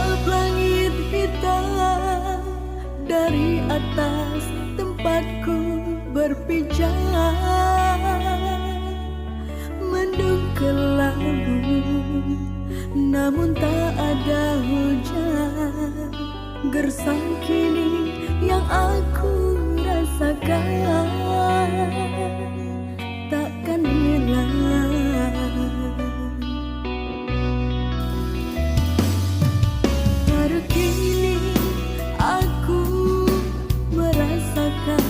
tatap langit hitam dari atas tempatku berpijak, mendung kelabu namun tak ada hujan. Gersang kini yang aku rasakan takkan hilang. Baru kini aku merasakan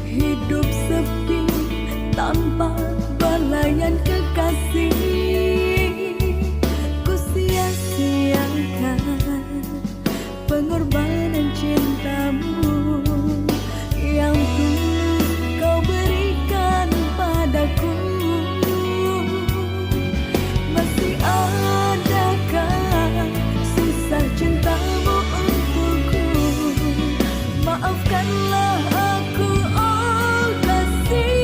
hidup sepi tanpa balayan kekasih. Ku sia-siakan pengorbanan cintamu yang tulus kau berikan padaku. Masih adakah sisa cintamu untukku? Maafkanlah aku, oh kasih.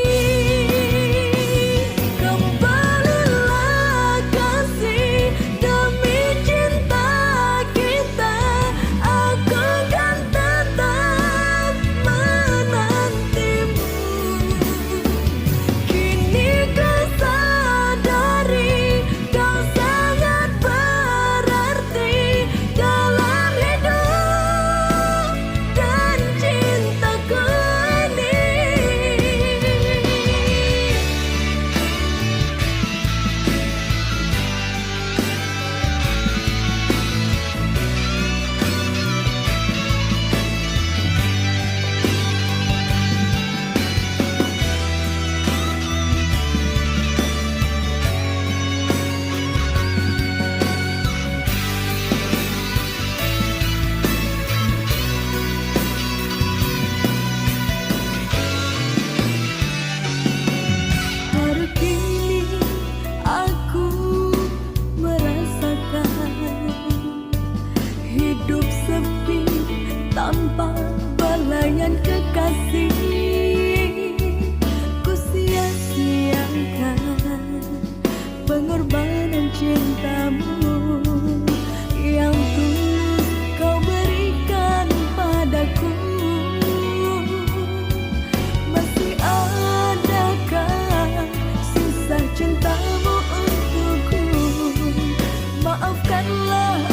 Kembalilah kasih, demi cinta kita aku kan tetap menantimu. Kini ku sadari kau sangat berarti dalam hidup dan cintaku ini. Baru kini aku merasakan hidup sepi tanpa balayan kekasih. Ku sia-siakan pengorbanan cintamu yang tulus kau berikan padaku. Masih adakah sisa cintamu untukku? Maafkanlah